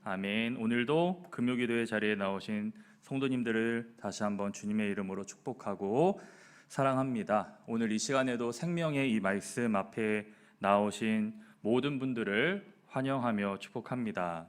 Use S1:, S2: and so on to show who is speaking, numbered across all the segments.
S1: 아멘. 오늘도 금요기도의 자리에 나오신 성도님들을 다시 한번 주님의 이름으로 축복하고 사랑합니다. 오늘 이 시간에도 생명의 이 말씀 앞에 나오신 모든 분들을 환영하며 축복합니다.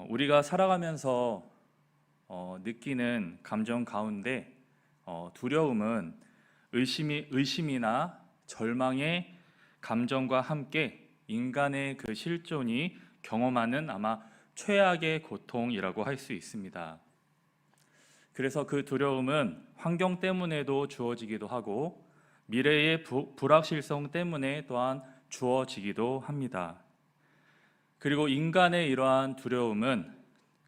S1: 우리가 살아가면서 느끼는 감정 가운데 두려움은 의심이나 절망의 감정과 함께 인간의 그 실존이 경험하는 아마 최악의 고통이라고 할 수 있습니다. 그래서 그 두려움은 환경 때문에도 주어지기도 하고 미래의 불확실성 때문에 또한 주어지기도 합니다. 그리고 인간의 이러한 두려움은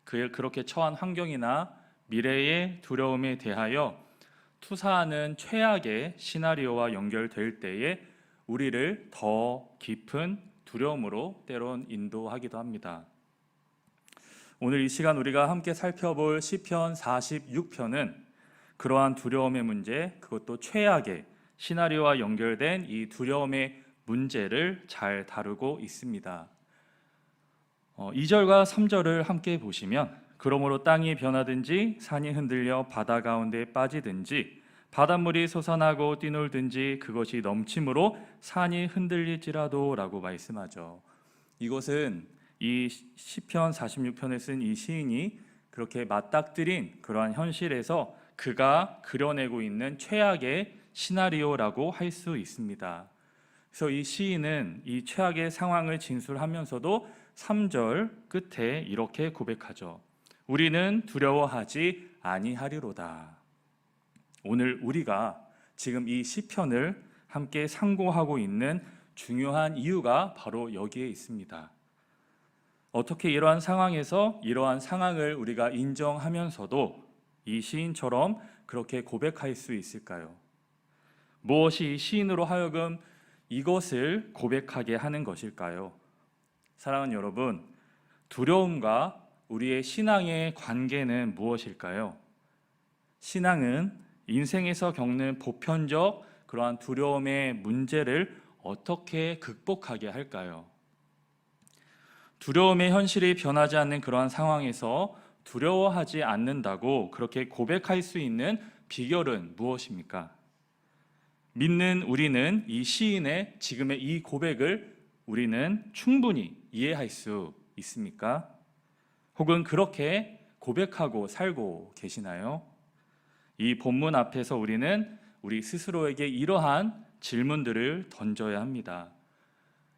S1: 그렇게 처한 환경이나 미래의 두려움에 대하여 투사하는 최악의 시나리오와 연결될 때에 우리를 더 깊은 두려움으로 때론 인도하기도 합니다. 오늘 이 시간 우리가 함께 살펴볼 시편 46편은 그러한 두려움의 문제, 그것도 최악의 시나리오와 연결된 이 두려움의 문제를 잘 다루고 있습니다. 2절과 3절을 함께 보시면 그러므로 땅이 변하든지 산이 흔들려 바다 가운데 빠지든지 바닷물이 솟아나고 뛰놀든지 그것이 넘침으로 산이 흔들릴지라도 라고 말씀하죠. 이것은 이 시편 46편을 쓴 이 시인이 그렇게 맞닥뜨린 그러한 현실에서 그가 그려내고 있는 최악의 시나리오라고 할 수 있습니다. 그래서 이 시인은 이 최악의 상황을 진술하면서도 3절 끝에 이렇게 고백하죠. 우리는 두려워하지 아니하리로다. 오늘 우리가 지금 이 시편을 함께 상고하고 있는 중요한 이유가 바로 여기에 있습니다. 어떻게 이러한 상황에서 이러한 상황을 우리가 인정하면서도 이 시인처럼 그렇게 고백할 수 있을까요? 무엇이 이 시인으로 하여금 이것을 고백하게 하는 것일까요? 사랑하는 여러분, 두려움과 우리의 신앙의 관계는 무엇일까요? 신앙은 인생에서 겪는 보편적 그러한 두려움의 문제를 어떻게 극복하게 할까요? 두려움의 현실이 변하지 않는 그러한 상황에서 두려워하지 않는다고 그렇게 고백할 수 있는 비결은 무엇입니까? 믿는 우리는 이 시인의 지금의 이 고백을 우리는 충분히 이해할 수 있습니까? 혹은 그렇게 고백하고 살고 계시나요? 이 본문 앞에서 우리는 우리 스스로에게 이러한 질문들을 던져야 합니다.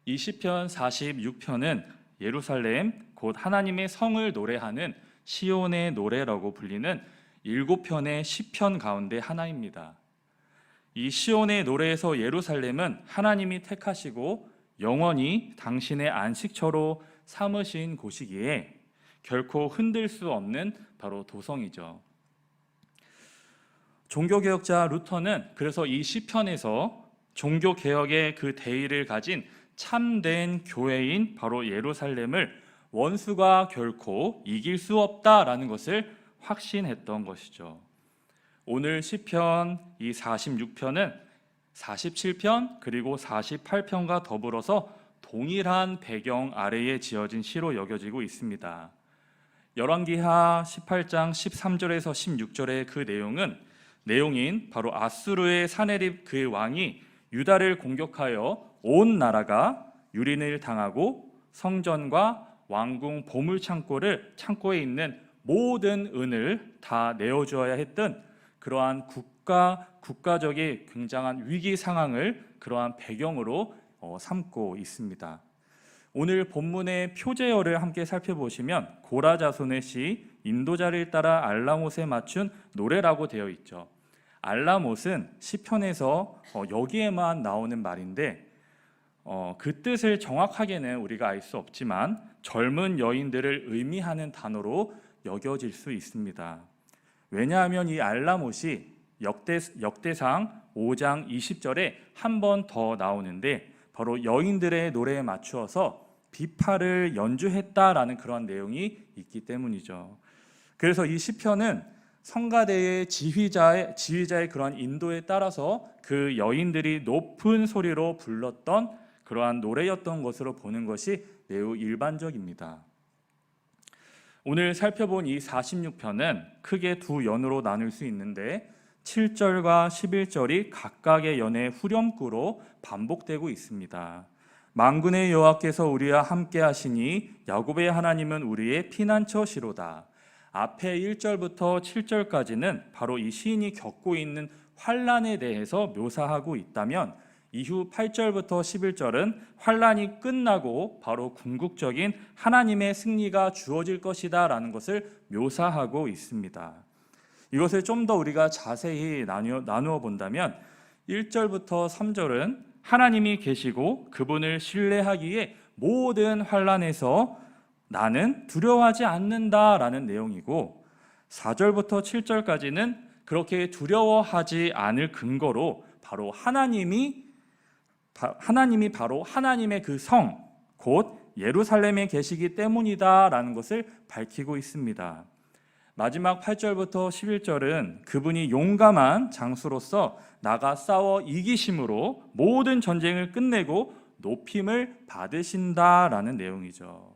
S1: 이 시편 46편은 예루살렘 곧 하나님의 성을 노래하는 시온의 노래라고 불리는 7편의 시편 가운데 하나입니다. 이 시온의 노래에서 예루살렘은 하나님이 택하시고 영원히 당신의 안식처로 삼으신 곳이기에 결코 흔들 수 없는 바로 도성이죠. 종교개혁자 루터는 그래서 이 시편에서 종교개혁의 그 대의를 가진 참된 교회인 바로 예루살렘을 원수가 결코 이길 수 없다라는 것을 확신했던 것이죠. 오늘 시편 이 46편은 47편 그리고 48편과 더불어서 동일한 배경 아래에 지어진 시로 여겨지고 있습니다. 열왕기하 18장 13절에서 16절의 그 내용인 바로 아수르의 사네립 그의 왕이 유다를 공격하여 온 나라가 유린을 당하고 성전과 왕궁 보물 창고에 있는 모든 은을 다 내어주어야 했던 그러한 국가적인 굉장한 위기 상황을 그러한 배경으로 삼고 있습니다. 오늘 본문의 표제어를 함께 살펴보시면 고라 자손의 시 인도자를 따라 알라못에 맞춘 노래라고 되어 있죠. 알라못은 시편에서 여기에만 나오는 말인데 그 뜻을 정확하게는 우리가 알 수 없지만 젊은 여인들을 의미하는 단어로 여겨질 수 있습니다. 왜냐하면 이 알라못이 역대상 5장 20절에 한 번 더 나오는데 바로 여인들의 노래에 맞추어서 비파를 연주했다라는 그런 내용이 있기 때문이죠. 그래서 이 시편은 성가대의 지휘자의 그러한 인도에 따라서 그 여인들이 높은 소리로 불렀던 그러한 노래였던 것으로 보는 것이 매우 일반적입니다. 오늘 살펴본 이 46편은 크게 두 연으로 나눌 수 있는데 7절과 11절이 각각의 연의 후렴구로 반복되고 있습니다. 만군의 여호와께서 우리와 함께 하시니 야곱의 하나님은 우리의 피난처시로다. 앞에 1절부터 7절까지는 바로 이 시인이 겪고 있는 환난에 대해서 묘사하고 있다면 이후 8절부터 11절은 환난이 끝나고 바로 궁극적인 하나님의 승리가 주어질 것이다 라는 것을 묘사하고 있습니다. 이것을 좀 더 우리가 자세히 나누어 본다면 1절부터 3절은 하나님이 계시고 그분을 신뢰하기에 모든 환난에서 나는 두려워하지 않는다라는 내용이고 4절부터 7절까지는 그렇게 두려워하지 않을 근거로 바로 하나님이 바로 하나님의 그 성, 곧 예루살렘에 계시기 때문이다라는 것을 밝히고 있습니다. 마지막 8절부터 11절은 그분이 용감한 장수로서 나가 싸워 이기심으로 모든 전쟁을 끝내고 높임을 받으신다라는 내용이죠.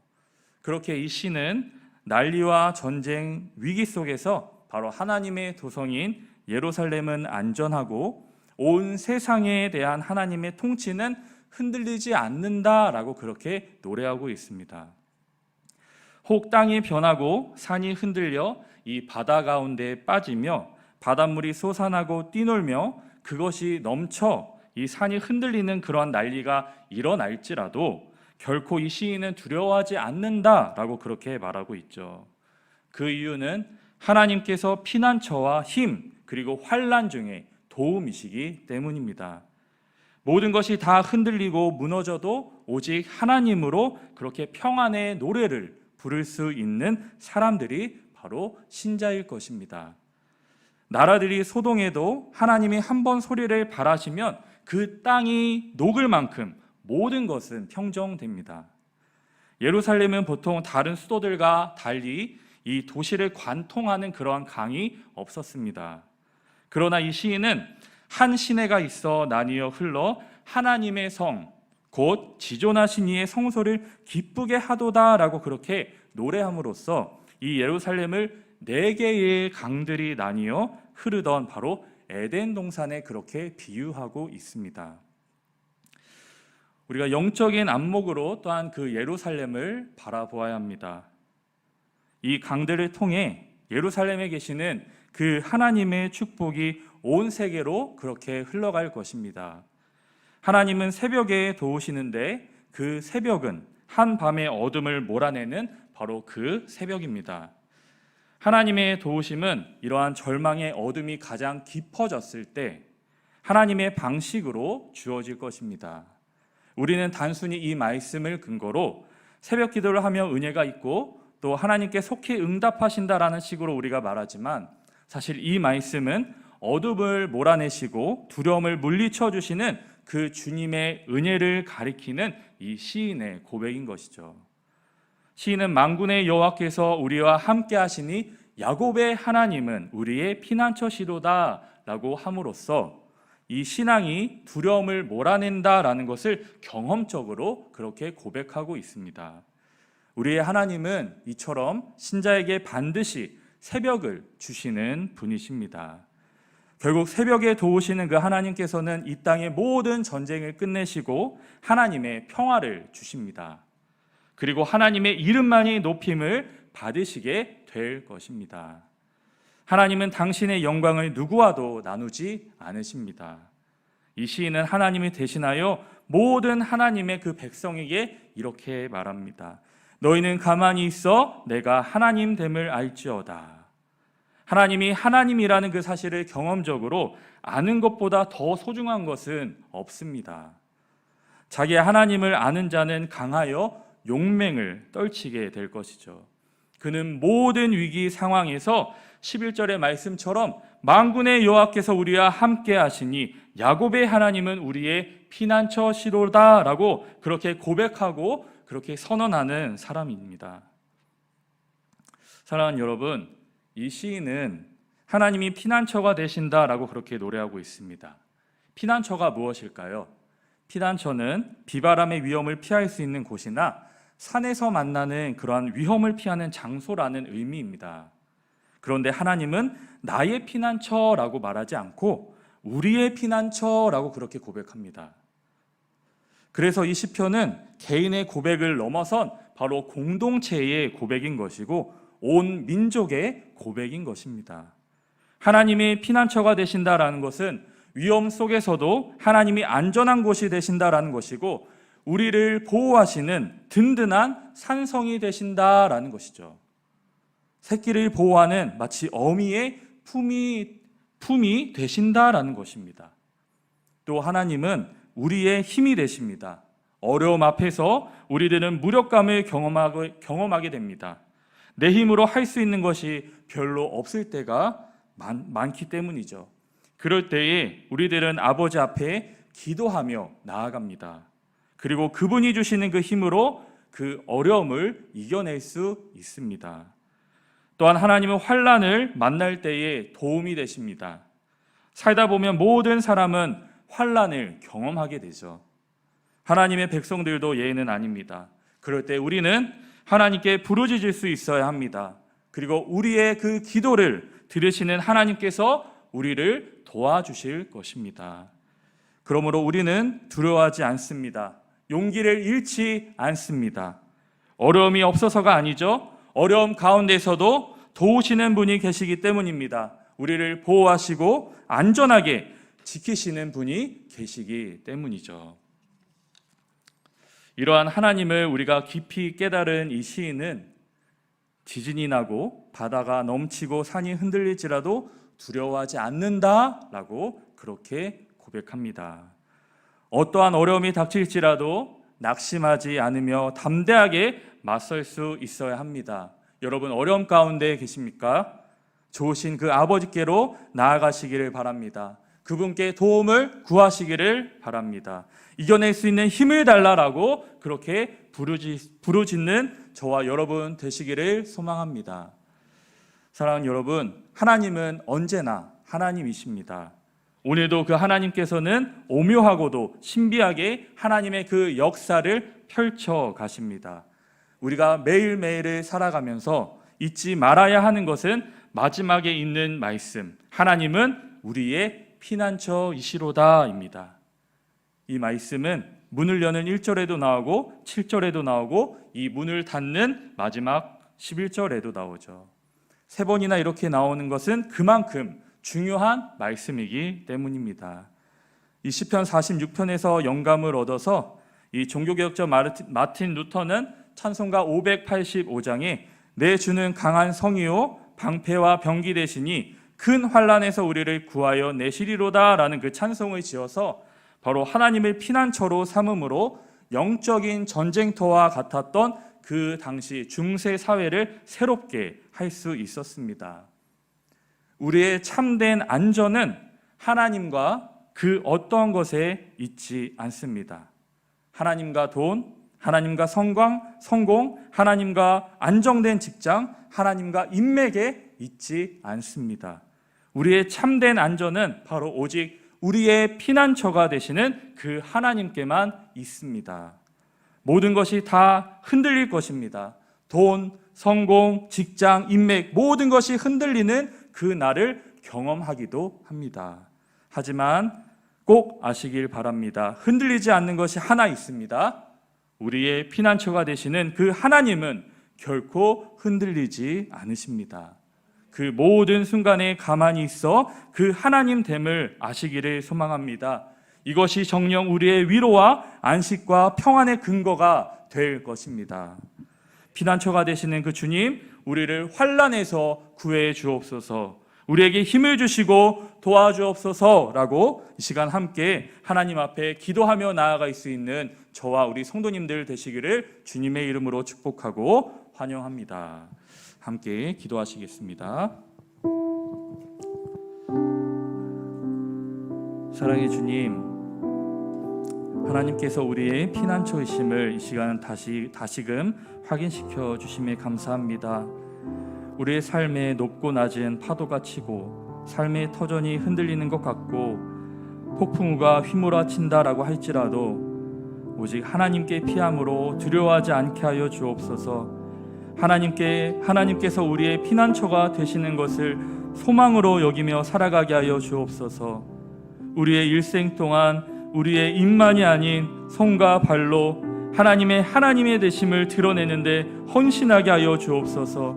S1: 그렇게 이 시는 난리와 전쟁, 위기 속에서 바로 하나님의 도성인 예루살렘은 안전하고 온 세상에 대한 하나님의 통치는 흔들리지 않는다라고 그렇게 노래하고 있습니다. 혹 땅이 변하고 산이 흔들려 이 바다 가운데에 빠지며 바닷물이 솟아나고 뛰놀며 그것이 넘쳐 이 산이 흔들리는 그러한 난리가 일어날지라도 결코 이 시인은 두려워하지 않는다라고 그렇게 말하고 있죠. 그 이유는 하나님께서 피난처와 힘 그리고 환난 중에 도움이시기 때문입니다. 모든 것이 다 흔들리고 무너져도 오직 하나님으로 그렇게 평안의 노래를 부를 수 있는 사람들이 바로 신자일 것입니다. 나라들이 소동해도 하나님이 한 번 소리를 발하시면 그 땅이 녹을 만큼 모든 것은 평정됩니다. 예루살렘은 보통 다른 수도들과 달리 이 도시를 관통하는 그러한 강이 없었습니다. 그러나 이 시인은 한 시내가 있어 나뉘어 흘러 하나님의 성, 곧 지존하신 이의 성소를 기쁘게 하도다라고 그렇게 노래함으로써 이 예루살렘을 4개의 강들이 나뉘어 흐르던 바로 에덴 동산에 그렇게 비유하고 있습니다. 우리가 영적인 안목으로 또한 그 예루살렘을 바라보아야 합니다. 이 강들을 통해 예루살렘에 계시는 그 하나님의 축복이 온 세계로 그렇게 흘러갈 것입니다. 하나님은 새벽에 도우시는데 그 새벽은 한밤의 어둠을 몰아내는 바로 그 새벽입니다. 하나님의 도우심은 이러한 절망의 어둠이 가장 깊어졌을 때 하나님의 방식으로 주어질 것입니다. 우리는 단순히 이 말씀을 근거로 새벽 기도를 하며 은혜가 있고 또 하나님께 속히 응답하신다라는 식으로 우리가 말하지만 사실 이 말씀은 어둠을 몰아내시고 두려움을 물리쳐 주시는 그 주님의 은혜를 가리키는 이 시인의 고백인 것이죠. 시인은 만군의 여호와께서 우리와 함께 하시니 야곱의 하나님은 우리의 피난처시로다 라고 함으로써 이 신앙이 두려움을 몰아낸다라는 것을 경험적으로 그렇게 고백하고 있습니다. 우리의 하나님은 이처럼 신자에게 반드시 새벽을 주시는 분이십니다. 결국 새벽에 도우시는 그 하나님께서는 이 땅의 모든 전쟁을 끝내시고 하나님의 평화를 주십니다. 그리고 하나님의 이름만이 높임을 받으시게 될 것입니다. 하나님은 당신의 영광을 누구와도 나누지 않으십니다. 이 시인은 하나님이 대신하여 모든 하나님의 그 백성에게 이렇게 말합니다. 너희는 가만히 있어 내가 하나님 됨을 알지어다. 하나님이 하나님이라는 그 사실을 경험적으로 아는 것보다 더 소중한 것은 없습니다. 자기의 하나님을 아는 자는 강하여 용맹을 떨치게 될 것이죠. 그는 모든 위기 상황에서 11절의 말씀처럼 만군의 여호와께서 우리와 함께 하시니 야곱의 하나님은 우리의 피난처시로다 라고 그렇게 고백하고 그렇게 선언하는 사람입니다. 사랑하는 여러분, 이 시인은 하나님이 피난처가 되신다라고 그렇게 노래하고 있습니다. 피난처가 무엇일까요? 피난처는 비바람의 위험을 피할 수 있는 곳이나 산에서 만나는 그러한 위험을 피하는 장소라는 의미입니다. 그런데 하나님은 나의 피난처라고 말하지 않고 우리의 피난처라고 그렇게 고백합니다. 그래서 이 시편은 개인의 고백을 넘어선 바로 공동체의 고백인 것이고 온 민족의 고백인 것입니다. 하나님이 피난처가 되신다라는 것은 위험 속에서도 하나님이 안전한 곳이 되신다라는 것이고 우리를 보호하시는 든든한 산성이 되신다라는 것이죠. 새끼를 보호하는 마치 어미의 품이 되신다라는 것입니다. 또 하나님은 우리의 힘이 되십니다. 어려움 앞에서 우리들은 무력감을 경험하게 됩니다. 내 힘으로 할 수 있는 것이 별로 없을 때가 많기 때문이죠. 그럴 때에 우리들은 아버지 앞에 기도하며 나아갑니다. 그리고 그분이 주시는 그 힘으로 그 어려움을 이겨낼 수 있습니다. 또한 하나님은 환난을 만날 때에 도움이 되십니다. 살다 보면 모든 사람은 환난을 경험하게 되죠. 하나님의 백성들도 예외는 아닙니다. 그럴 때 우리는 하나님께 부르짖을 수 있어야 합니다. 그리고 우리의 그 기도를 들으시는 하나님께서 우리를 도와주실 것입니다. 그러므로 우리는 두려워하지 않습니다. 용기를 잃지 않습니다. 어려움이 없어서가 아니죠. 어려움 가운데서도 도우시는 분이 계시기 때문입니다. 우리를 보호하시고 안전하게 지키시는 분이 계시기 때문이죠. 이러한 하나님을 우리가 깊이 깨달은 이 시인은 지진이 나고 바다가 넘치고 산이 흔들릴지라도 두려워하지 않는다라고 그렇게 고백합니다. 어떠한 어려움이 닥칠지라도 낙심하지 않으며 담대하게 맞설 수 있어야 합니다. 여러분 어려움 가운데 계십니까? 좋으신 그 아버지께로 나아가시기를 바랍니다. 그분께 도움을 구하시기를 바랍니다. 이겨낼 수 있는 힘을 달라라고 그렇게 부르짖는 저와 여러분 되시기를 소망합니다. 사랑하는 여러분, 하나님은 언제나 하나님이십니다. 오늘도 그 하나님께서는 오묘하고도 신비하게 하나님의 그 역사를 펼쳐 가십니다. 우리가 매일매일을 살아가면서 잊지 말아야 하는 것은 마지막에 있는 말씀, 하나님은 우리의 피난처이시로다입니다. 이 말씀은 문을 여는 1절에도 나오고 7절에도 나오고 이 문을 닫는 마지막 11절에도 나오죠. 세 번이나 이렇게 나오는 것은 그만큼 중요한 말씀이기 때문입니다. 이 시편 46편에서 영감을 얻어서 이 종교개혁자 마틴 루터는 찬송가 585장에 내 주는 강한 성이요 방패와 병기 되시니 큰 환난에서 우리를 구하여 내시리로다라는 그 찬송을 지어서 바로 하나님을 피난처로 삼음으로 영적인 전쟁터와 같았던 그 당시 중세 사회를 새롭게 할 수 있었습니다. 우리의 참된 안전은 하나님과 그 어떠한 것에 있지 않습니다. 하나님과 돈, 하나님과 성공, 하나님과 안정된 직장, 하나님과 인맥에 있지 않습니다. 우리의 참된 안전은 바로 오직 우리의 피난처가 되시는 그 하나님께만 있습니다. 모든 것이 다 흔들릴 것입니다. 돈, 성공, 직장, 인맥 모든 것이 흔들리는 그 날을 경험하기도 합니다. 하지만 꼭 아시길 바랍니다. 흔들리지 않는 것이 하나 있습니다. 우리의 피난처가 되시는 그 하나님은 결코 흔들리지 않으십니다. 그 모든 순간에 가만히 있어 그 하나님됨을 아시기를 소망합니다. 이것이 정녕 우리의 위로와 안식과 평안의 근거가 될 것입니다. 피난처가 되시는 그 주님, 우리를 환난에서 구해 주옵소서, 우리에게 힘을 주시고 도와주옵소서라고 이 시간 함께 하나님 앞에 기도하며 나아갈 수 있는 저와 우리 성도님들 되시기를 주님의 이름으로 축복하고 환영합니다. 함께 기도하시겠습니다. 사랑의 주님, 하나님께서 우리의 피난처이심을 이 시간 다시금 확인시켜 주심에 감사합니다. 우리의 삶에 높고 낮은 파도가 치고 삶의 터전이 흔들리는 것 같고 폭풍우가 휘몰아친다라고 할지라도 오직 하나님께 피함으로 두려워하지 않게 하여 주옵소서. 하나님께서 우리의 피난처가 되시는 것을 소망으로 여기며 살아가게 하여 주옵소서. 우리의 일생 동안 우리의 입만이 아닌 손과 발로 하나님의 되심을 드러내는데 헌신하게 하여 주옵소서.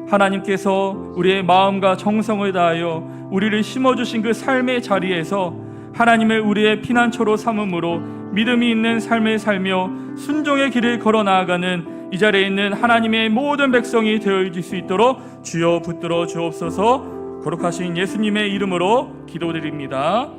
S1: 하나님께서 우리의 마음과 정성을 다하여 우리를 심어주신 그 삶의 자리에서 하나님을 우리의 피난처로 삼음으로 믿음이 있는 삶을 살며 순종의 길을 걸어 나아가는 이 자리에 있는 하나님의 모든 백성이 되어질 수 있도록 주여 붙들어 주옵소서. 거룩하신 예수님의 이름으로 기도드립니다.